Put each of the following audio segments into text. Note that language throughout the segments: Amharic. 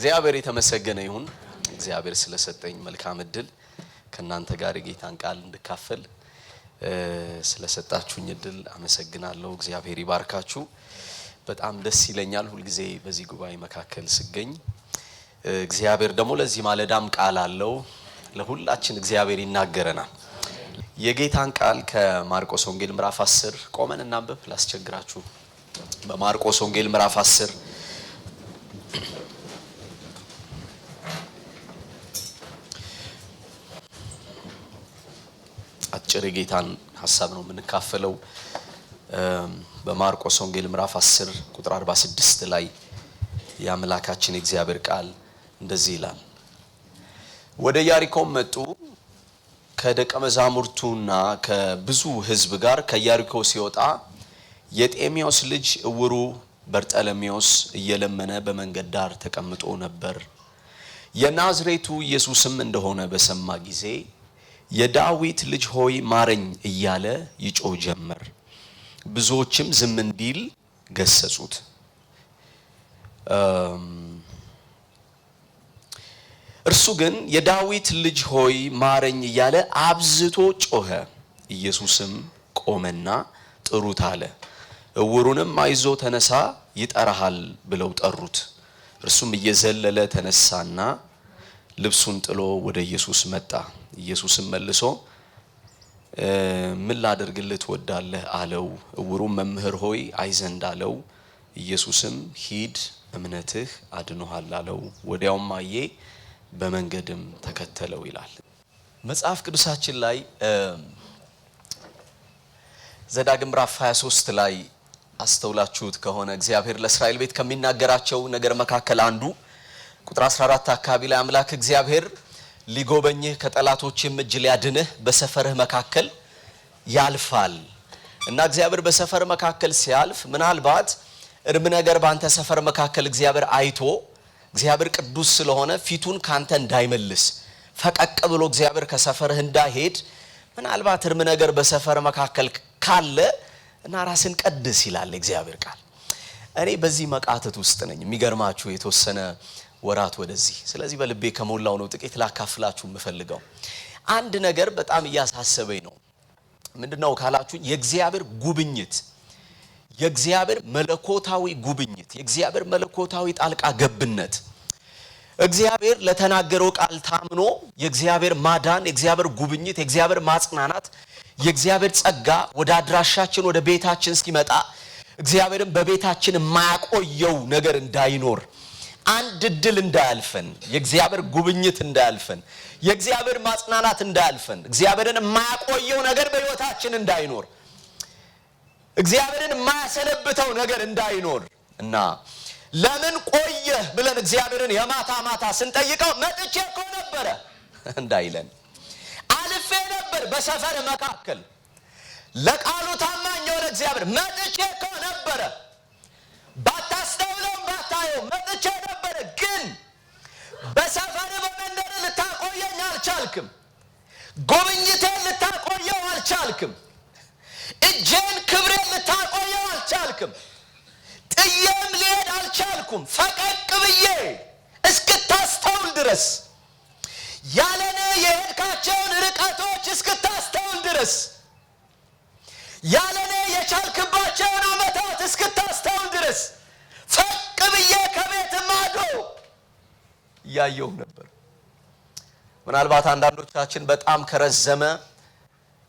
እግዚአብሔር የተመሰገነ ይሁን። እግዚአብሔር ስለሰጠኝ መልካም እድል ከናንተ ጋር ጌታን ቃል እንድካፈል ስለሰጣችሁኝ እድል አመሰግናለሁ። እግዚአብሔር ይባርካችሁ። በጣም ደስ ይለኛል ሁሉ ጊዜ በዚህ ጉባኤ መካከል ስገኝ። እግዚአብሔር ደግሞ ለዚህ ማለዳም ቃል አለው። ለሁላችን እግዚአብሔር ይናገረናል። የጌታን ቃል ከማርቆስ ወንጌል ምዕራፍ 10 ቆመን እናንብብ። ላስቸግራችሁ። በማርቆስ ወንጌል ምዕራፍ 10 አጭር የጌታን ሐሳብ ነው የምንካፈለው። በማርቆስ ወንጌል ምዕራፍ 10 ቁጥር 46 ላይ የአምላካችን እግዚአብሔር ቃል እንደዚህ ይላል። ወደ ኢያሪኮም መጡ። ከደቀ መዛሙርቱና ከብዙ ሕዝብ ጋር ከኢያሪኮ ሲወጣ የጤሜዎስ ልጅ እውሩ በርጠለሜዎስ እየለመነ በመንገድ ዳር ተቀምጦ ነበር። የናዝሬቱ ኢየሱስም እንደሆነ በሰማ ጊዜ የዳዊት ልጅ ሆይ ማረኝ እያለ ይጮህ ጀመር። ብዙዎችም ዝም እንዲል ገሰጹት። እርሱ ግን የዳዊት ልጅ ሆይ ማረኝ እያለ አብዝቶ ጮኸ። ኢየሱስም ቆመና ጥሩት አለ። እውሩንም አይዞ ተነሳ ይጠራሃል ብለው ጠሩት። እርሱም እየዘለለ ተነሳና ልብሱን ጥሎ ወደ ኢየሱስ መጣ። ኢየሱስም መልሶ ምን ላደርግልህ ትወዳለህ አለው። እውሩም መምህር ሆይ አይ ዘንድ አለው። ኢየሱስም ሂድ እምነትህ አድኖሃል አለው። ወዲያውም አየ፣ በመንገድም ተከተለው ይላል መጽሐፍ ቅዱሳችን ላይ። ዘዳግም ምዕራፍ 23 ላይ አስተውላችሁት ከሆነ እግዚአብሔር ለእስራኤል ቤት ከሚናገራቸው ነገር መካከል አንዱ ቁጥር 14 አካባቢ ላይ አምላክ እግዚአብሔር ሊጎበኝህ ከጠላቶችም እጅ ሊያድንህ በሰፈርህ መካከል ያልፋል እና እግዚአብሔር በሰፈር መካከል ሲያልፍ ምናልባት እርም ነገር ባንተ ሰፈር መካከል እግዚአብሔር አይቶ እግዚአብሔር ቅዱስ ስለሆነ ፊቱን ካንተ እንዳይመልስ ፈቀቅ ብሎ እግዚአብሔር ከሰፈርህ እንዳይሄድ ምናልባት እርም ነገር በሰፈር መካከል ካለ እና ራስን ቀድስ ይላል እግዚአብሔር ቃል። እኔ በዚህ መቃተት ውስጥ ነኝ የሚገርማችሁ የተወሰነ ወራት ወደዚህ። ስለዚህ በልቤ ከሞላው ነው ጥቂት ላካፍላችሁ የምፈልገው። አንድ ነገር በጣም እያሳሰበኝ ነው። ምንድነው ካላችሁ የእግዚአብሔር ጉብኝት፣ የእግዚአብሔር መለኮታዊ ጉብኝት፣ የእግዚአብሔር መለኮታዊ ጣልቃ ገብነት። እግዚአብሔር ለተናገረው ቃል ታምኖ የእግዚአብሔር ማዳን፣ የእግዚአብሔር ጉብኝት፣ የእግዚአብሔር ማጽናናት፣ የእግዚአብሔር ጸጋ ወደ አድራሻችን ወደ ቤታችን እስኪመጣ እግዚአብሔርን በቤታችን የማያቆየው ነገር እንዳይኖር፣ አንድ እድል እንዳያልፈን፣ የእግዚአብሔር ጉብኝት እንዳያልፈን፣ የእግዚአብሔር ማጽናናት እንዳያልፈን፣ እግዚአብሔርን የማያቆየው ነገር በሕይወታችን እንዳይኖር፣ እግዚአብሔርን የማያሰነብተው ነገር እንዳይኖር እና ለምን ቆየህ ብለን እግዚአብሔርን የማታ ማታ ስንጠይቀው መጥቼ እኮ ነበረ እንዳይለን፣ አልፌ ነበር በሰፈር መካከል ለቃሉ ታማኝ የሆነ እግዚአብሔር መጥቼ እኮ ነበረ፣ ባታስተውለው ባታየው መጥቼ ነበረ፣ ግን በሰፈር በመንደር ልታቆየኝ አልቻልክም፣ ጉብኝቴን ልታቆየው አልቻልክም፣ እጄን ክብሬን ልታቆየው አልቻልክም፣ ጥዬም ልሄድ አልቻልኩም። ፈቀቅ ብዬ እስክታስተውል ድረስ ያለኔ የሄድካቸውን ርቀቶች እስክታስተውል ድረስ ያለኔ የቻልክባቸውን ዓመታት እስክታስተውል ድረስ ፈቅ ብዬ ከቤት ማዶ ያየው ነበር። ምናልባት አንዳንዶቻችን በጣም ከረዘመ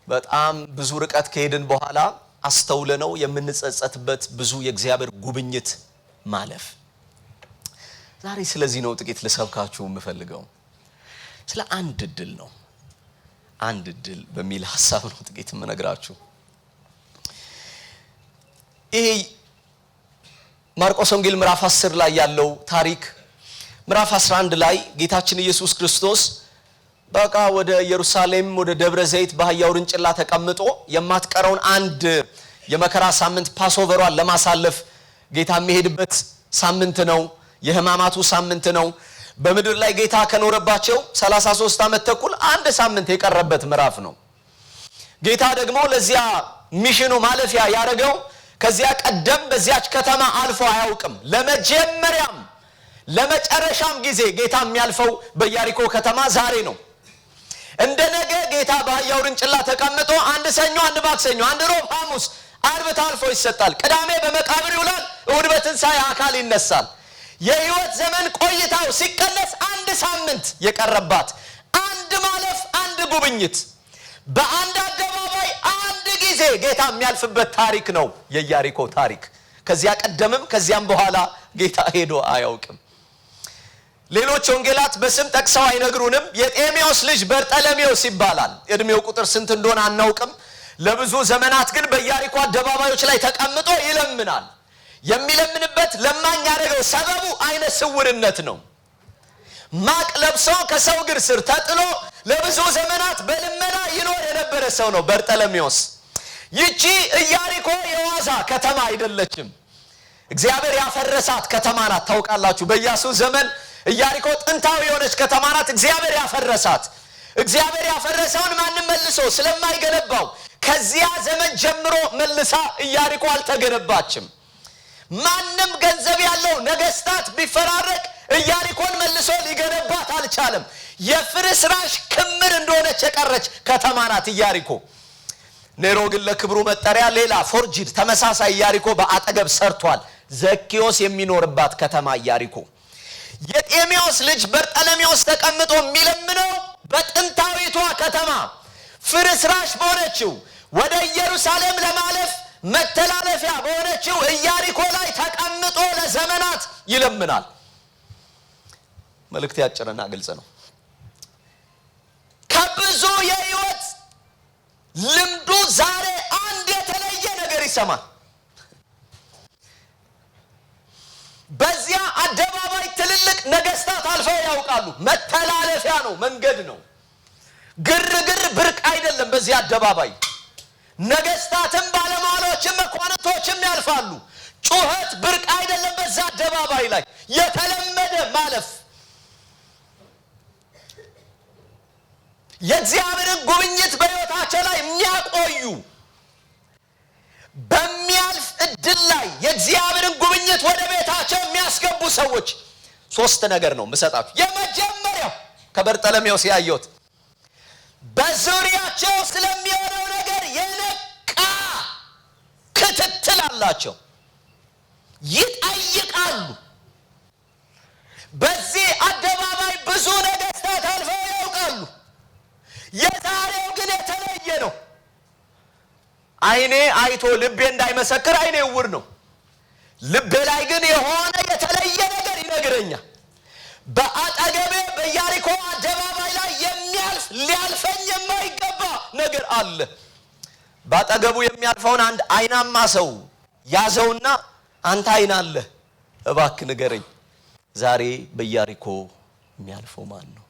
በጣም ብዙ ርቀት ከሄድን በኋላ አስተውለነው የምንጸጸትበት ብዙ የእግዚአብሔር ጉብኝት ማለፍ። ዛሬ ስለዚህ ነው ጥቂት ልሰብካችሁ የምፈልገው። ስለ አንድ እድል ነው። አንድ እድል በሚል ሐሳብ ነው ጥቂት የምነግራችሁ። ይሄ ማርቆስ ወንጌል ምዕራፍ 10 ላይ ያለው ታሪክ ምዕራፍ 11 ላይ ጌታችን ኢየሱስ ክርስቶስ በቃ ወደ ኢየሩሳሌም ወደ ደብረ ዘይት በአህያው ውርንጭላ ተቀምጦ የማትቀረውን አንድ የመከራ ሳምንት ፓስኦቨሯን ለማሳለፍ ጌታ የሚሄድበት ሳምንት ነው። የሕማማቱ ሳምንት ነው። በምድር ላይ ጌታ ከኖረባቸው 33 ዓመት ተኩል አንድ ሳምንት የቀረበት ምዕራፍ ነው። ጌታ ደግሞ ለዚያ ሚሽኑ ማለፊያ ያደረገው ከዚያ ቀደም በዚያች ከተማ አልፎ አያውቅም። ለመጀመሪያም ለመጨረሻም ጊዜ ጌታ የሚያልፈው በኢያሪኮ ከተማ ዛሬ ነው። እንደ ነገ ጌታ በአህያው ውርንጭላ ተቀምጦ አንድ ሰኞ አንድ ማክሰኞ አንድ ሮብ ሐሙስ ዓርብ ታልፎ ይሰጣል። ቅዳሜ በመቃብር ይውላል። እሁድ በትንሣኤ አካል ይነሳል። የሕይወት ዘመን ቆይታው ሲቀነስ አንድ ሳምንት የቀረባት አንድ ማለፍ አንድ ጉብኝት በአንድ አደባባይ አንድ ጊዜ ጌታ የሚያልፍበት ታሪክ ነው የኢያሪኮ ታሪክ። ከዚያ ቀደምም ከዚያም በኋላ ጌታ ሄዶ አያውቅም። ሌሎች ወንጌላት በስም ጠቅሰው አይነግሩንም። የጤሜዎስ ልጅ በርጠለሜዎስ ይባላል። እድሜው ቁጥር ስንት እንደሆነ አናውቅም። ለብዙ ዘመናት ግን በኢያሪኮ አደባባዮች ላይ ተቀምጦ ይለምናል። የሚለምንበት ለማኝ ያደረገው ሰበቡ አይነ ስውርነት ነው። ማቅ ለብሶ ከሰው እግር ስር ተጥሎ ለብዙ ዘመናት በልመና ይኖር የነበረ ሰው ነው በርጠለሜዎስ። ይቺ ኢያሪኮ የዋዛ ከተማ አይደለችም። እግዚአብሔር ያፈረሳት ከተማ ናት። ታውቃላችሁ፣ በኢያሱ ዘመን ኢያሪኮ ጥንታዊ የሆነች ከተማ ናት። እግዚአብሔር ያፈረሳት። እግዚአብሔር ያፈረሰውን ማንም መልሶ ስለማይገነባው ከዚያ ዘመን ጀምሮ መልሳ ኢያሪኮ አልተገነባችም። ማንም ገንዘብ ያለው ነገስታት ቢፈራረቅ ኢያሪኮን መልሶ ሊገነባት አልቻለም። የፍርስራሽ ክምር እንደሆነች የቀረች ከተማ ናት ኢያሪኮ። ኔሮ ግን ለክብሩ መጠሪያ ሌላ ፎርጂድ ተመሳሳይ ኢያሪኮ በአጠገብ ሰርቷል። ዘኪዮስ የሚኖርባት ከተማ ኢያሪኮ። የጤሜዎስ ልጅ በርጠለሜዎስ ተቀምጦ የሚለምነው በጥንታዊቷ ከተማ ፍርስራሽ በሆነችው ወደ ኢየሩሳሌም ለማለፍ መተላለፊያ በሆነችው ኢያሪኮ ላይ ተቀምጦ ለዘመናት ይለምናል። መልእክት ያጭርና ግልጽ ነው። ከብዙ የሕይወት ልምዱ ዛሬ አንድ የተለየ ነገር ይሰማል። በዚያ አደባባይ ትልልቅ ነገስታት አልፈው ያውቃሉ። መተላለፊያ ነው፣ መንገድ ነው። ግርግር ብርቅ አይደለም። በዚያ አደባባይ ነገስታትም ባለሟሎችም መኳንንቶችም ያልፋሉ። ጩኸት ብርቅ አይደለም። በዛ አደባባይ ላይ የተለመደ ማለፍ የእግዚአብሔርን ጉብኝት በሕይወታቸው ላይ የሚያቆዩ በሚያልፍ እድል ላይ የእግዚአብሔርን ጉብኝት ወደ ቤታቸው የሚያስገቡ ሰዎች ሶስት ነገር ነው የምሰጣችሁ። የመጀመሪያው ከበርጠለሜዎስ ያየሁት በዙሪያቸው ስለሚሆነው ነገር የነቃ ክትትል አላቸው። ይጠይቃሉ። በዚህ አደባባይ ብዙ ነገስታት አልፈው ያውቃሉ። የዛሬው ግን የተለየ ነው። አይኔ አይቶ ልቤ እንዳይመሰክር አይኔ እውር ነው። ልቤ ላይ ግን የሆነ የተለየ ነገር ይነግረኛል። በአጠገቤ በኢያሪኮ አደባባይ ላይ የሚያልፍ ሊያልፈኝ የማይገባ ነገር አለ። በአጠገቡ የሚያልፈውን አንድ አይናማ ሰው ያዘውና አንተ አይን አለ እባክህ ንገረኝ፣ ዛሬ በኢያሪኮ የሚያልፈው ማን ነው?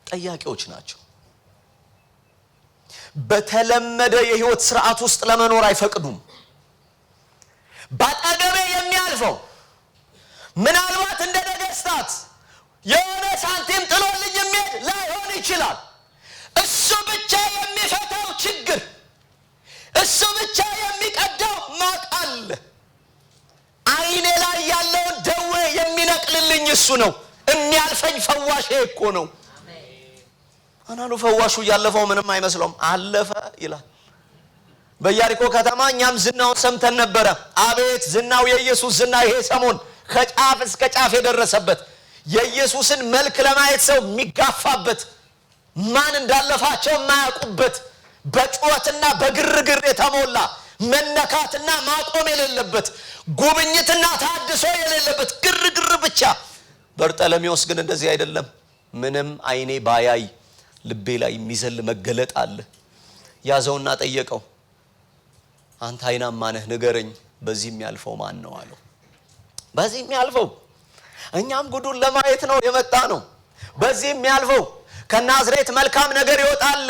ጠያቂዎች ናቸው። በተለመደ የህይወት ስርዓት ውስጥ ለመኖር አይፈቅዱም። በአጠገቤ የሚያልፈው ምናልባት እንደ ነገስታት የሆነ ሳንቲም ጥሎልኝ የሚሄድ ላይሆን ይችላል። እሱ ብቻ የሚፈታው ችግር፣ እሱ ብቻ የሚቀደው ማቅ አለ። አይኔ ላይ ያለውን ደዌ የሚነቅልልኝ እሱ ነው። የሚያልፈኝ ፈዋሽ እኮ ነው። አናሉ ፈዋሹ ያለፈው ምንም አይመስለውም፣ አለፈ ይላል። በኢያሪኮ ከተማ እኛም ዝናውን ሰምተን ነበረ። አቤት ዝናው! የኢየሱስ ዝና ይሄ ሰሞን ከጫፍ እስከ ጫፍ የደረሰበት የኢየሱስን መልክ ለማየት ሰው የሚጋፋበት ማን እንዳለፋቸው የማያውቁበት በጩኸትና በግርግር የተሞላ መነካትና ማቆም የሌለበት ጉብኝትና ታድሶ የሌለበት ግርግር ብቻ። በርጠለሜዎስ ግን እንደዚህ አይደለም። ምንም አይኔ ባያይ ልቤ ላይ የሚዘል መገለጥ አለ። ያዘውና ጠየቀው፣ አንተ አይናማ ነህ ንገረኝ፣ በዚህ የሚያልፈው ማን ነው አለው። በዚህ የሚያልፈው እኛም ጉዱን ለማየት ነው የመጣ ነው። በዚህ የሚያልፈው ከናዝሬት መልካም ነገር ይወጣል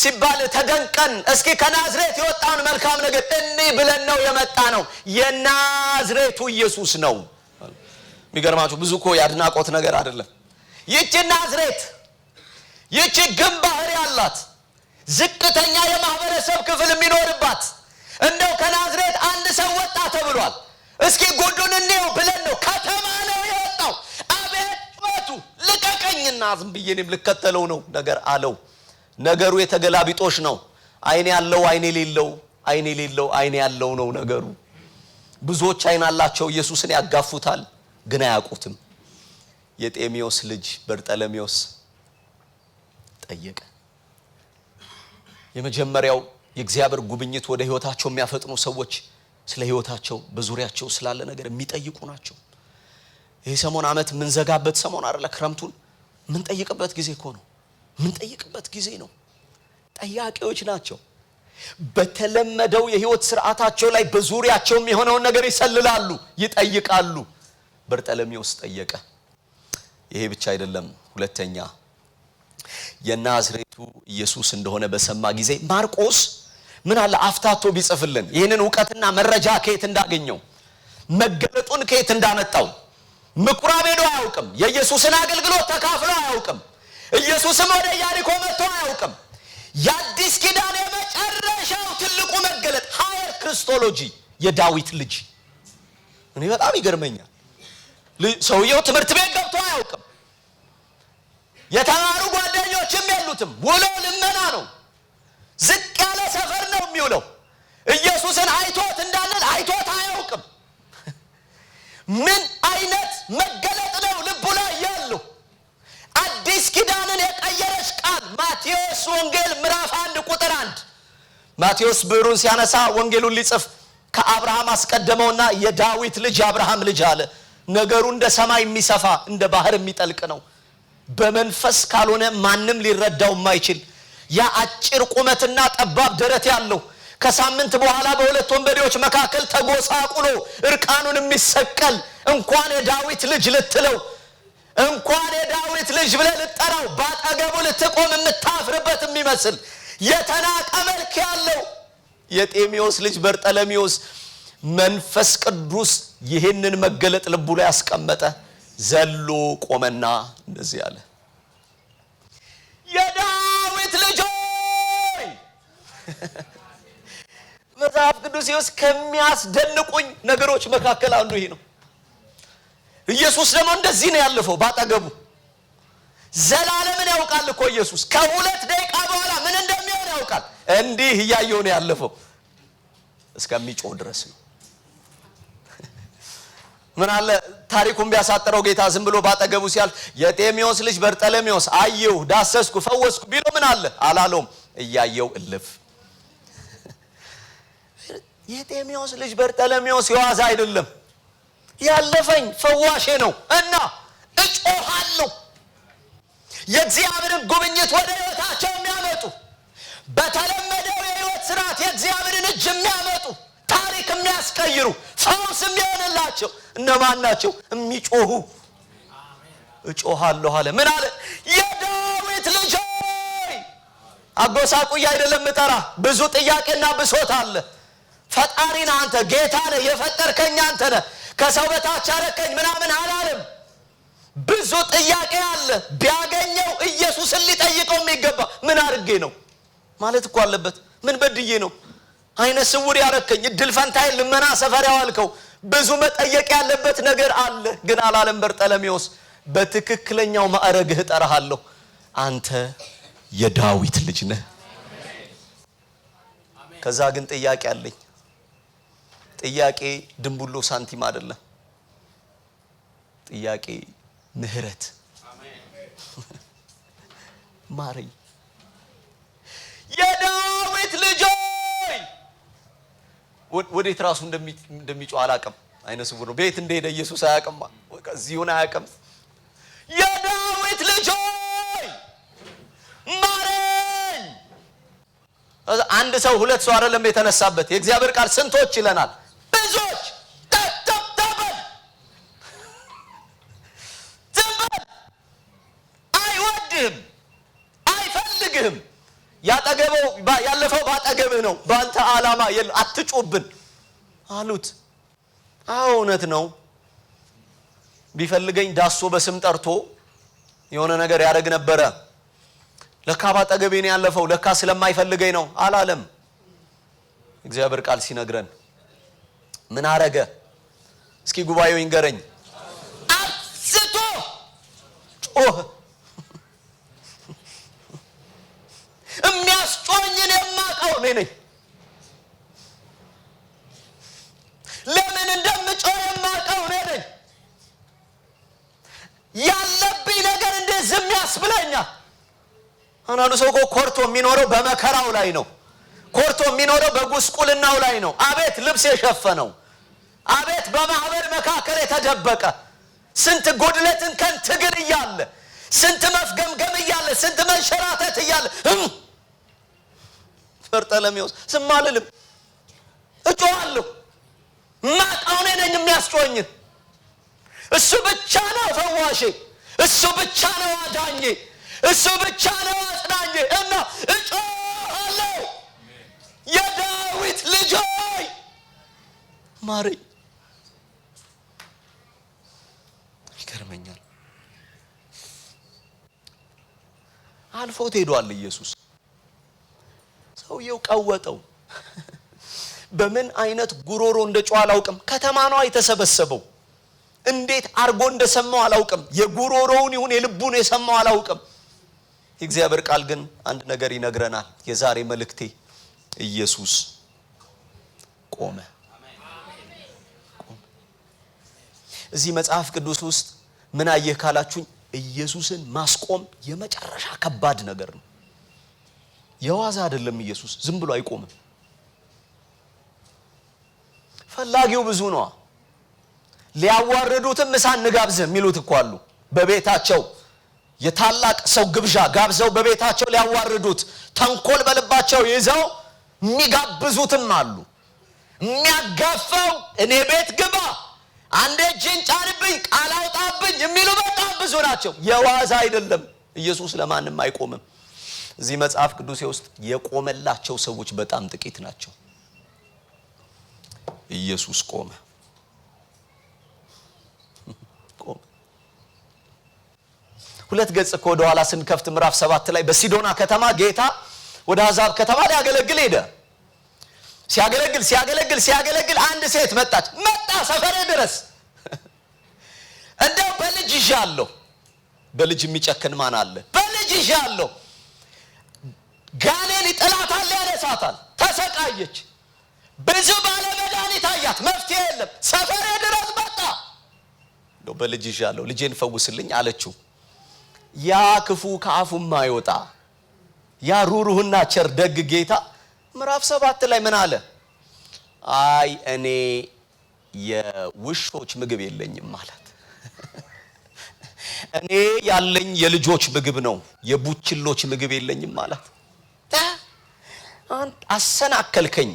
ሲባል ተደንቀን እስኪ ከናዝሬት የወጣውን መልካም ነገር እንይ ብለን ነው የመጣ ነው። የናዝሬቱ ኢየሱስ ነው። የሚገርማችሁ ብዙ እኮ ያድናቆት ነገር አይደለም። ይህች ናዝሬት ይህች ግንባር ያላት ዝቅተኛ የማህበረሰብ ክፍል የሚኖርባት እንደው ከናዝሬት አንድ ሰው ወጣ ተብሏል። እስኪ ጉዱን እንየው ብለን ነው ከተማ ነው የወጣው። አቤት ጩኸቱ! ልቀቀኝና ዝም ብዬ እኔም ልከተለው ነው ነገር አለው። ነገሩ የተገላቢጦሽ ነው። አይን ያለው አይን የሌለው፣ አይን የሌለው አይን ያለው ነው ነገሩ። ብዙዎች አይን አላቸው ኢየሱስን ያጋፉታል ግን አያውቁትም። የጤሜዎስ ልጅ በርጠለሜዎስ ጠየቀ። የመጀመሪያው የእግዚአብሔር ጉብኝት ወደ ህይወታቸው የሚያፈጥኑ ሰዎች ስለ ህይወታቸው በዙሪያቸው ስላለ ነገር የሚጠይቁ ናቸው። ይሄ ሰሞን አመት ምን ዘጋበት ሰሞን አይደለ? ክረምቱን ምን ጠይቅበት ጊዜ እኮ ነው። ምን ጠይቅበት ጊዜ ነው። ጠያቂዎች ናቸው። በተለመደው የህይወት ስርዓታቸው ላይ በዙሪያቸው የሆነውን ነገር ይሰልላሉ፣ ይጠይቃሉ። በርጠለሜዎስ ጠየቀ። ይሄ ብቻ አይደለም። ሁለተኛ የናዝሬቱ ኢየሱስ እንደሆነ በሰማ ጊዜ ማርቆስ ምን አለ አፍታቶ ቢጽፍልን ይሄንን ዕውቀትና መረጃ ከየት እንዳገኘው መገለጡን ከየት እንዳመጣው። ምኩራብ ሄዶ አያውቅም። የኢየሱስን አገልግሎት ተካፍሎ አያውቅም። ኢየሱስም ወደ ኢያሪኮ መጥቶ አያውቅም። የአዲስ ኪዳን የመጨረሻው ትልቁ መገለጥ ሃየር ክርስቶሎጂ የዳዊት ልጅ። እኔ በጣም ይገርመኛል። ሰውየው ትምህርት ቤት ገብቶ አያውቅም። የተማሩ ጓደኞችም የሉትም። ውሎ ልመና ነው። ዝቅ ያለ ሰፈር ነው የሚውለው። ኢየሱስን አይቶት እንዳለን አይቶት አያውቅም። ምን አይነት መገለጥ ነው ልቡ ላይ ያለው! አዲስ ኪዳንን የቀየረች ቃል ማቴዎስ ወንጌል ምዕራፍ 1 ቁጥር 1 ማቴዎስ ብዕሩን ሲያነሳ ወንጌሉን ሊጽፍ ከአብርሃም አስቀደመውና የዳዊት ልጅ አብርሃም ልጅ አለ። ነገሩ እንደ ሰማይ የሚሰፋ እንደ ባህር የሚጠልቅ ነው። በመንፈስ ካልሆነ ማንም ሊረዳው የማይችል ያ አጭር ቁመትና ጠባብ ደረት ያለው ከሳምንት በኋላ በሁለት ወንበዴዎች መካከል ተጎሳቁሎ እርቃኑን የሚሰቀል እንኳን የዳዊት ልጅ ልትለው እንኳን የዳዊት ልጅ ብለህ ልጠራው ባጠገቡ ልትቆም የምታፍርበት የሚመስል የተናቀ መልክ ያለው የጤሜዎስ ልጅ በርጠለሜዎስ መንፈስ ቅዱስ ይህንን መገለጥ ልቡ ላይ ያስቀመጠ። ዘሎ ቆመና እንደዚህ አለ፣ የዳዊት ልጅ ሆይ! መጽሐፍ ቅዱስ ውስጥ ከሚያስደንቁኝ ነገሮች መካከል አንዱ ይሄ ነው። ኢየሱስ ደግሞ እንደዚህ ነው ያለፈው ባጠገቡ። ዘላለምን ያውቃል እኮ ኢየሱስ። ከሁለት ደቂቃ በኋላ ምን እንደሚሆን ያውቃል። እንዲህ እያየው ነው ያለፈው እስከሚጮህ ድረስ ነው። ምን አለ ታሪኩን ቢያሳጥረው ጌታ ዝም ብሎ ባጠገቡ ሲያልፍ የጤሜዎስ ልጅ በርጠለሜዎስ አየሁ፣ ዳሰስኩ፣ ፈወስኩ ቢሎ ምን አለ አላለውም። እያየው እልፍ። የጤሜዎስ ልጅ በርጠለሜዎስ የዋዛ አይደለም። ያለፈኝ ፈዋሼ ነው እና እጮሃለሁ። የእግዚአብሔርን ጉብኝት ወደ ህይወታቸው የሚያመጡ በተለመደው የህይወት ስርዓት የእግዚአብሔርን እጅ የሚያመጡ ታሪክ የሚያስቀይሩ ፈውስ የሚሆንላቸው እነማን ናቸው? የሚጮሁ። እጮሃለሁ አለ። ምን አለ? የዳዊት ልጅ ሆይ! አጎሳቁያ አይደለም ምጠራ። ብዙ ጥያቄና ብሶት አለ። ፈጣሪ ነህ አንተ፣ ጌታ ነህ፣ የፈጠርከኝ አንተ ነህ፣ ከሰው በታች አረከኝ ምናምን አላለም። ብዙ ጥያቄ አለ። ቢያገኘው ኢየሱስን ሊጠይቀው የሚገባ ምን አድርጌ ነው ማለት እኮ አለበት። ምን በድዬ ነው አይነ ስውር ያረከኝ? እድል ፈንታዬን ልመና ሰፈር ያዋልከው? ብዙ መጠየቅ ያለበት ነገር አለ። ግን አላለም በርጠለሜዎስ። በትክክለኛው ማዕረግህ እጠራሃለሁ፣ አንተ የዳዊት ልጅ ነህ። ከዛ ግን ጥያቄ አለኝ። ጥያቄ ድንቡሎ ሳንቲም አይደለም። ጥያቄ ምህረት። ማረኝ የዳዊት ልጅ ሆይ! ወዴት ራሱ እንደሚጮህ አላውቅም። አይነ ስውር ነው። ቤት እንደሄደ ኢየሱስ አያውቅም። እዚሁን አያውቅም። የዳዊት ልጅ ሆይ ማረኝ! አንድ ሰው ሁለት ሰው አይደለም የተነሳበት። የእግዚአብሔር ቃል ስንቶች ይለናል? ብዙዎች። ተተተበል ዝምበል። አይወድህም፣ አይፈልግህም። ያጠገበው ያለፈው ባጠገብህ ነው። ባንተ ዓላማ አትጩብን አሉት። አዎ እውነት ነው። ቢፈልገኝ ዳሶ በስም ጠርቶ የሆነ ነገር ያደርግ ነበረ። ለካ ባጠገቤ ነው ያለፈው፣ ለካ ስለማይፈልገኝ ነው አላለም። እግዚአብሔር ቃል ሲነግረን ምን አረገ? እስኪ ጉባኤው ይንገረኝ። አብዝቶ ጮኸ። የሚያስጮኝን የማውቀው እኔ ነኝ። ለምን እንደምጮህ የማውቀው እኔ ነኝ። ያለብኝ ነገር እንዴት ዝም ያስብለኛል? አንዳንዱ ሰው እኮ ኮርቶ የሚኖረው በመከራው ላይ ነው። ኮርቶ የሚኖረው በጉስቁልናው ላይ ነው። አቤት ልብስ የሸፈነው፣ አቤት በማህበር መካከል የተደበቀ ስንት ጉድለትን ከንትግል እያለ፣ ስንት መፍገምገም እያለ፣ ስንት መንሸራተት እያለ በርጠለሜዎስ ዝም አልልም፣ እጮሃለሁ። ማውቀው እኔ ነኝ የሚያስጮኝን። እሱ ብቻ ነው ፈዋሼ፣ እሱ ብቻ ነው አዳኜ፣ እሱ ብቻ ነው አጽናኜ እና እጮሃለሁ። የዳዊት ልጅ ሆይ ማረኝ። ይገርመኛል። አልፎት ሄዷል ኢየሱስ። ሰውየው ቀወጠው። በምን አይነት ጉሮሮ እንደጮኸ አላውቅም። ከተማ ነው የተሰበሰበው። እንዴት አርጎ እንደሰማው አላውቅም። የጉሮሮውን ይሁን የልቡን የሰማው አላውቅም። የእግዚአብሔር ቃል ግን አንድ ነገር ይነግረናል። የዛሬ መልእክቴ ኢየሱስ ቆመ። እዚህ መጽሐፍ ቅዱስ ውስጥ ምን አየህ ካላችሁኝ፣ ኢየሱስን ማስቆም የመጨረሻ ከባድ ነገር ነው። የዋዛ አይደለም። ኢየሱስ ዝም ብሎ አይቆምም። ፈላጊው ብዙ ነው። ሊያዋርዱትም ምሳ እንጋብዝህ የሚሉት እኮ አሉ። በቤታቸው የታላቅ ሰው ግብዣ ጋብዘው በቤታቸው ሊያዋርዱት ተንኮል በልባቸው ይዘው የሚጋብዙትም አሉ። የሚያጋፋው እኔ ቤት ግባ፣ አንዴ እጅን ጫንብኝ፣ ቃል አውጣብኝ የሚሉ በጣም ብዙ ናቸው። የዋዛ አይደለም። ኢየሱስ ለማንም አይቆምም። እዚህ መጽሐፍ ቅዱስ ውስጥ የቆመላቸው ሰዎች በጣም ጥቂት ናቸው። ኢየሱስ ቆመ። ሁለት ገጽ እኮ ወደ ኋላ ስንከፍት ምዕራፍ 7 ላይ በሲዶና ከተማ ጌታ ወደ አሕዛብ ከተማ ሊያገለግል ሄደ። ሲያገለግል አንድ ሴት መጣ ሰፈሬ ድረስ። እንደው በልጅ ይዣለሁ። በልጅ የሚጨክን ማን አለ? በልጅ ይዣለሁ። ጋኔን ይጥላታል፣ ያነሳታል። ተሰቃየች። ብዙ ባለ መድኃኒት አያት፣ መፍትሄ የለም። ሰፈሬ ድረስ መጣ። እንደው በልጅ ይዣለሁ፣ ልጄን ፈውስልኝ አለችው። ያ ክፉ ከአፉም ማይወጣ ያ ሩሩህና ቸር ደግ ጌታ ምዕራፍ 7 ላይ ምን አለ? አይ እኔ የውሾች ምግብ የለኝም ማለት። እኔ ያለኝ የልጆች ምግብ ነው፣ የቡችሎች ምግብ የለኝም ማለት። አሰናከልከኝ፣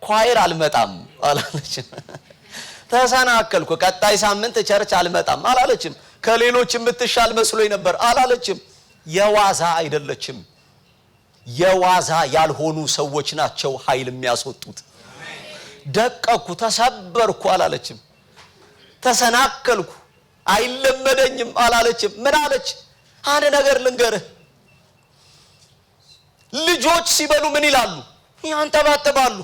ኳየር አልመጣም አላለችም። ተሰናከልኩ፣ ቀጣይ ሳምንት ቸርች አልመጣም አላለችም። ከሌሎች የምትሻል መስሎኝ ነበር አላለችም። የዋዛ አይደለችም። የዋዛ ያልሆኑ ሰዎች ናቸው ኃይል የሚያስወጡት። ደቀኩ፣ ተሰበርኩ አላለችም። ተሰናከልኩ፣ አይለመደኝም አላለችም። ምን አለች? አንድ ነገር ልንገርህ፣ ልጆች ሲበሉ ምን ይላሉ? ያንጠባጥባሉ።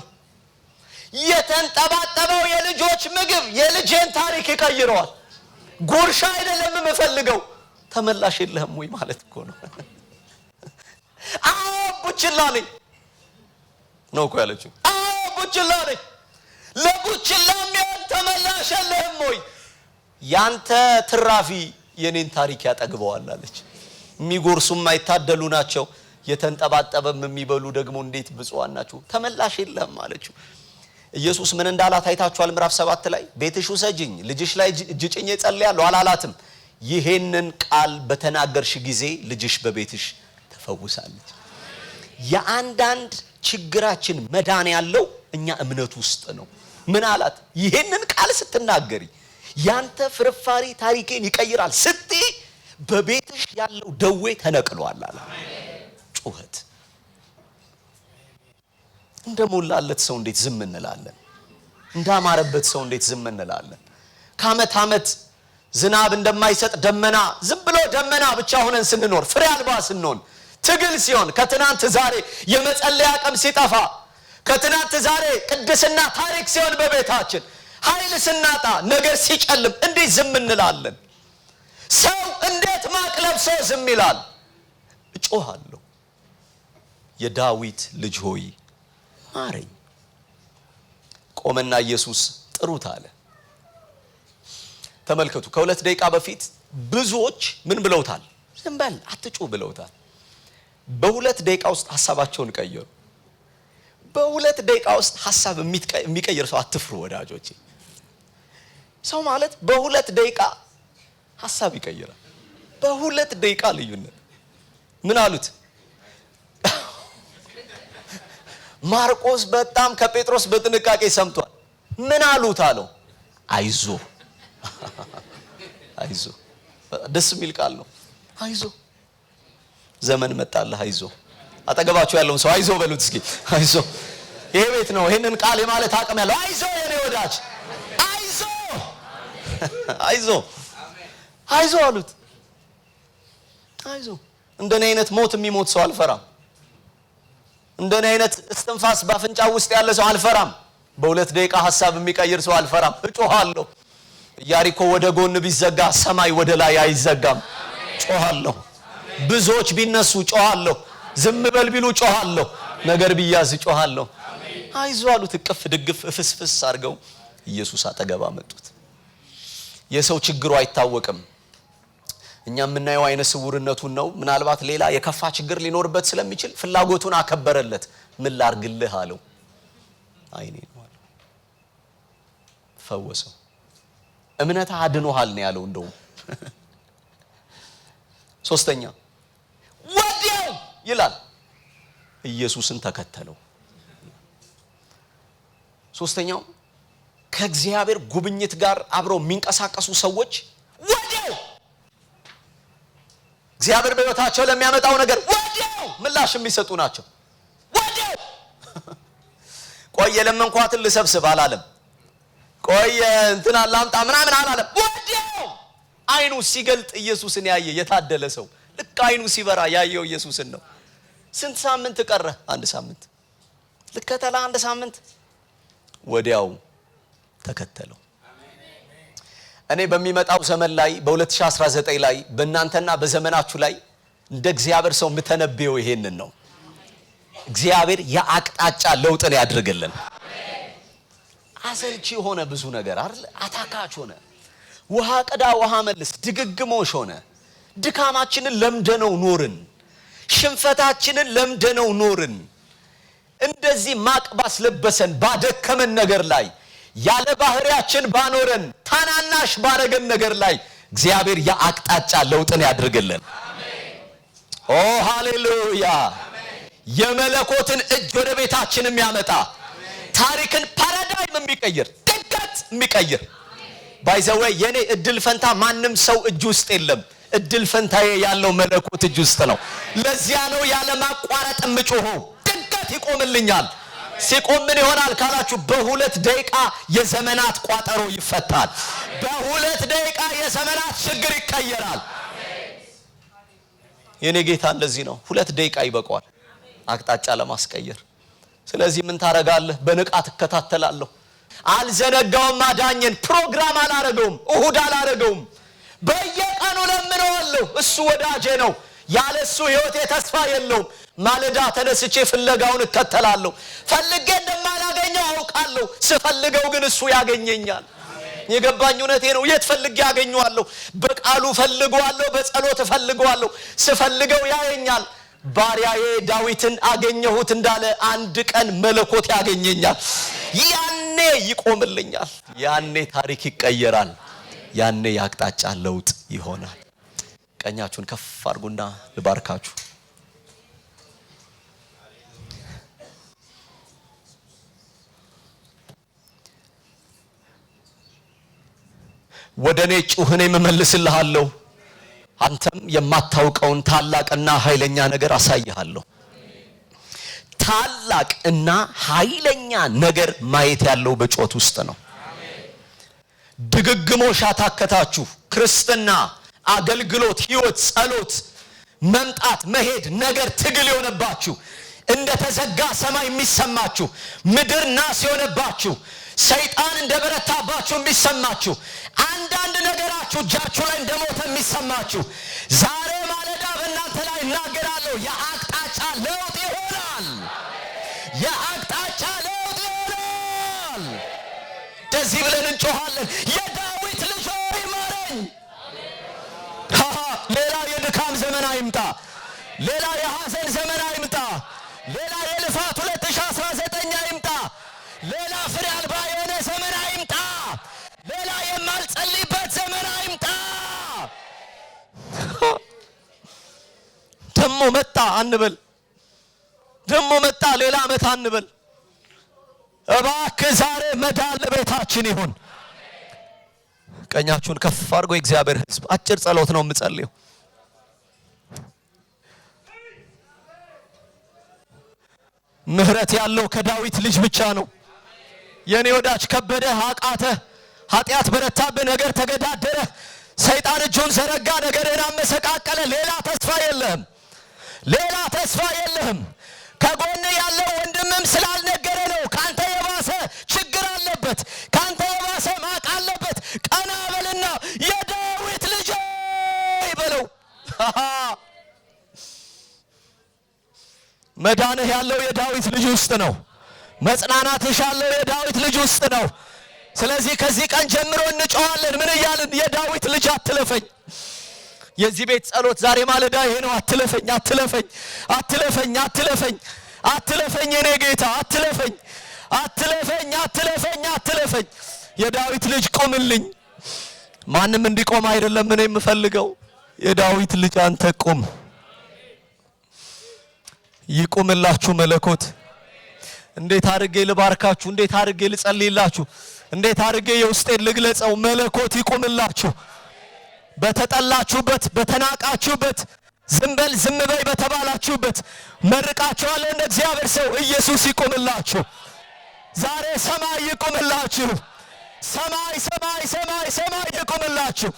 የተንጠባጠበው የልጆች ምግብ የልጄን ታሪክ ይቀይረዋል። ጉርሻ አይደለም የምፈልገው፣ ተመላሽ የለህም ወይ ማለት እኮ ነው። አዎ ቡችላ ነኝ ነው እኮ ያለችው። አዎ ቡችላ ነኝ፣ ለቡችላም ቢሆን ተመላሽ የለህም ወይ? ያንተ ትራፊ የኔን ታሪክ ያጠግበዋል አለች። የሚጎርሱም አይታደሉ ናቸው፣ የተንጠባጠበም የሚበሉ ደግሞ እንዴት ብፁዓን ናቸው። ተመላሽ የለህም አለችው። ኢየሱስ ምን እንዳላት አይታችኋል? ምዕራፍ 7 ላይ ቤትሽ ውሰጂኝ፣ ልጅሽ ላይ እጅ ጭኜ ጸልያለሁ አላላትም። ይሄንን ቃል በተናገርሽ ጊዜ ልጅሽ በቤትሽ ተፈውሳለች። የአንዳንድ ችግራችን መዳን ያለው እኛ እምነት ውስጥ ነው። ምን አላት? ይሄንን ቃል ስትናገሪ ያንተ ፍርፋሪ ታሪኬን ይቀይራል ስትይ በቤትሽ ያለው ደዌ ተነቅሏል አለ። ጩኸት እንደሞላለት ሰው እንዴት ዝም እንላለን? እንዳማረበት ሰው እንዴት ዝም እንላለን? ከዓመት ዓመት ዝናብ እንደማይሰጥ ደመና ዝም ብሎ ደመና ብቻ ሆነን ስንኖር፣ ፍሬ አልባ ስንሆን፣ ትግል ሲሆን፣ ከትናንት ዛሬ የመጸለያ አቅም ሲጠፋ፣ ከትናንት ዛሬ ቅድስና ታሪክ ሲሆን፣ በቤታችን ኃይል ስናጣ ነገር ሲጨልም እንዴት ዝም እንላለን? ሰው እንዴት ማቅለብሶ ዝም ይላል? እጮሃለሁ የዳዊት ልጅ ሆይ ማረኝ። ቆመና ኢየሱስ ጥሩት አለ። ተመልከቱ ከሁለት ደቂቃ በፊት ብዙዎች ምን ብለውታል? ዝም በል አትጩ ብለውታል። በሁለት ደቂቃ ውስጥ ሐሳባቸውን ቀየሩ። በሁለት ደቂቃ ውስጥ ሐሳብ የሚቀየር ሰው አትፍሩ ወዳጆቼ። ሰው ማለት በሁለት ደቂቃ ሐሳብ ይቀይራል። በሁለት ደቂቃ ልዩነት ምን አሉት? ማርቆስ በጣም ከጴጥሮስ በጥንቃቄ ሰምቷል። ምን አሉት አለው? አይዞ አይዞ። ደስ የሚል ቃል ነው። አይዞ ዘመን መጣልህ። አይዞ አጠገባችሁ ያለውን ሰው አይዞ በሉት እስኪ። አይዞ ይሄ ቤት ነው ይሄንን ቃል የማለት አቅም ያለው። አይዞ የኔ ወዳጅ አይዞ አይዞ አይዞ አሉት። አይዞ እንደኔ አይነት ሞት የሚሞት ሰው አልፈራም። እንደኔ አይነት እስትንፋስ ባፍንጫው ውስጥ ያለ ሰው አልፈራም። በሁለት ደቂቃ ሐሳብ የሚቀይር ሰው አልፈራም። እጮሃለሁ። ኢያሪኮ ወደ ጎን ቢዘጋ ሰማይ ወደ ላይ አይዘጋም። ጮሃለሁ። ብዙዎች ቢነሱ ጮሃለሁ። ዝም በል ቢሉ ጮሃለሁ። ነገር ቢያዝ ጮሃለሁ። አይዞ አሉት። እቅፍ ድግፍ ፍስፍስ አድርገው ኢየሱስ አጠገባ መጡት። የሰው ችግሩ አይታወቅም። እኛ የምናየው አይነ ስውርነቱን ነው። ምናልባት ሌላ የከፋ ችግር ሊኖርበት ስለሚችል ፍላጎቱን አከበረለት። ምን ላርግልህ አለው። አይኔ ነው አለው። ፈወሰው። እምነት አድኖሃል ነው ያለው። እንደውም ሶስተኛ ወዲያው ይላል ኢየሱስን ተከተለው። ሶስተኛው ከእግዚአብሔር ጉብኝት ጋር አብረው የሚንቀሳቀሱ ሰዎች ወዲያው እግዚአብሔር በሕይወታቸው ለሚያመጣው ነገር ወዲያው ምላሽ የሚሰጡ ናቸው። ወዲያው ቆየ ለመንኳትን ልሰብስብ አላለም። ቆየ እንትና ላምጣ ምናምን አላለም። ወዲያው አይኑ ሲገልጥ ኢየሱስን ያየ የታደለ ሰው ልክ አይኑ ሲበራ ያየው ኢየሱስን ነው። ስንት ሳምንት ቀረ? አንድ ሳምንት ልከተላ አንድ ሳምንት ወዲያው ተከተለው። እኔ በሚመጣው ዘመን ላይ በ2019 ላይ በእናንተና በዘመናችሁ ላይ እንደ እግዚአብሔር ሰው ምተነበየው ይሄንን ነው። እግዚአብሔር የአቅጣጫ ለውጥን ያድርግልን። አሰልቺ ሆነ ብዙ ነገር አይደል? አታካች ሆነ። ውሃ ቅዳ ውሃ መልስ ድግግሞሽ ሆነ። ድካማችንን ለምደነው ኖርን። ሽንፈታችንን ለምደነው ኖርን። እንደዚህ ማቅባስ ለበሰን ባደከመን ነገር ላይ ያለ ባህሪያችን ባኖረን ታናናሽ ባረገን ነገር ላይ እግዚአብሔር የአቅጣጫ ለውጥን ያድርግልን። ኦ ሃሌሉያ! የመለኮትን እጅ ወደ ቤታችን የሚያመጣ ታሪክን ፓራዳይም የሚቀይር ድንገት የሚቀይር ባይዘዌ የኔ እድል ፈንታ ማንም ሰው እጅ ውስጥ የለም። እድል ፈንታዬ ያለው መለኮት እጅ ውስጥ ነው። ለዚያ ነው ያለ ማቋረጥ የምጮኸው። ድንገት ይቆምልኛል። ሲቆም ምን ይሆናል ካላችሁ በሁለት ደቂቃ የዘመናት ቋጠሮ ይፈታል። በሁለት ደቂቃ የዘመናት ችግር ይቀየራል። የኔ ጌታ እንደዚህ ነው። ሁለት ደቂቃ ይበቃዋል አቅጣጫ ለማስቀየር። ስለዚህ ምን ታረጋለህ? በንቃት እከታተላለሁ። አልዘነጋውም። አዳኘን ፕሮግራም አላረገውም። እሁድ አላረገውም። በየቀኑ ለምነዋለሁ። እሱ ወዳጄ ነው። ያለሱ ህይወቴ ተስፋ የለውም። ማለዳ ተነስቼ ፍለጋውን እከተላለሁ። ፈልጌ እንደማላገኘው አውቃለሁ። ስፈልገው ግን እሱ ያገኘኛል። የገባኝ እውነቴ ነው። የት ፈልጌ ያገኘዋለሁ? በቃሉ ፈልገዋለሁ፣ በጸሎት ፈልገዋለሁ። ስፈልገው ያየኛል። ባሪያዬ ዳዊትን አገኘሁት እንዳለ አንድ ቀን መለኮት ያገኘኛል። ያኔ ይቆምልኛል። ያኔ ታሪክ ይቀየራል። ያኔ ያቅጣጫ ለውጥ ይሆናል። ቀኛችሁን ከፍ አድርጉና ልባርካችሁ። ወደኔ ጩኸኔ መመልስልሃለሁ። አንተም የማታውቀውን ታላቅና ኃይለኛ ነገር አሳይሃለሁ። ታላቅና ኃይለኛ ነገር ማየት ያለው በጮት ውስጥ ነው። ድግግሞሽ አታከታችሁ። ክርስትና፣ አገልግሎት፣ ህይወት፣ ጸሎት፣ መምጣት፣ መሄድ ነገር ትግል የሆነባችሁ፣ እንደ ተዘጋ ሰማይ የሚሰማችሁ፣ ምድር ናስ የሆነባችሁ፣ ሰይጣን እንደበረታባችሁ የሚሰማችሁ አንዳንድ ነገራችሁ እጃችሁ ላይ እንደሞተ የሚሰማችሁ ዛሬ ማለዳ በእናንተ ላይ እናገራለሁ የአቅጣጫ ለውጥ ይሆናል። የአቅጣጫ ለውጥ ይሆናል። እንደዚህ ብለን እንጮሃለን የዳዊት ልጅ ሆይ ማረኝ። ሌላ የድካም ዘመን አይምጣ። ሌላ የሐዘን ዘመን አይምጣ። ሌላ የልፋት 2019 አይምጣ። ሌላ ፍሬ አልባ የሆነ ዘመን አይምጣ። ሌላ የማልጸልይበት ዘመን አይምጣ። ደሞ መጣ አንበል። ደሞ መጣ ሌላ ዓመት አንበል። እባክህ ዛሬ መዳን ለቤታችን ይሁን። ቀኛችሁን ከፍ አድርጎ የእግዚአብሔር ሕዝብ አጭር ጸሎት ነው የምጸልየው። ምህረት ያለው ከዳዊት ልጅ ብቻ ነው። የኔ ወዳጅ ከበደ አቃተ፣ ኃጢአት በረታብህ፣ ነገር ተገዳደረ፣ ሰይጣን እጁን ዘረጋ፣ ነገርን አመሰቃቀለ። ሌላ ተስፋ የለህም። ሌላ ተስፋ የለህም። ከጎን ያለው ወንድምም ስላልነገረ ነው። ካንተ የባሰ ችግር አለበት። ካንተ የባሰ ማቅ አለበት። ቀና በልና የዳዊት ልጅ ይበለው። መዳንህ ያለው የዳዊት ልጅ ውስጥ ነው። መጽናናትሽ ያለው የዳዊት ልጅ ውስጥ ነው። ስለዚህ ከዚህ ቀን ጀምሮ እንጮሃለን ምን እያልን? የዳዊት ልጅ አትለፈኝ። የዚህ ቤት ጸሎት ዛሬ ማለዳ ይሄ ነው። አትለፈኝ፣ አትለፈኝ፣ አትለፈኝ፣ አትለፈኝ፣ አትለፈኝ የኔ ጌታ አትለፈኝ፣ አትለፈኝ፣ አትለፈኝ፣ አትለፈኝ። የዳዊት ልጅ ቁምልኝ። ማንም እንዲቆም አይደለም እኔ የምፈልገው። የዳዊት ልጅ አንተ ቁም። ይቁምላችሁ መለኮት። እንዴት አድርጌ ልባርካችሁ? እንዴት አድርጌ ልጸልይላችሁ? እንዴት አድርጌ የውስጤን ልግለጸው? መለኮት ይቁምላችሁ። በተጠላችሁበት፣ በተናቃችሁበት፣ ዝም በል ዝም በይ በተባላችሁበት መርቃችኋለሁ። እንደ እግዚአብሔር ሰው ኢየሱስ ይቁምላችሁ። ዛሬ ሰማይ ይቁምላችሁ። ሰማይ ሰማይ ሰማይ ሰማይ ይቁምላችሁ።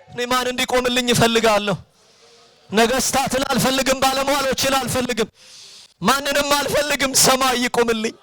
እኔ ማን እንዲቆምልኝ እፈልጋለሁ? ነገስታትን አልፈልግም። ባለሟሎችን አልፈልግም። ማንንም አልፈልግም። ሰማይ ይቁምልኝ።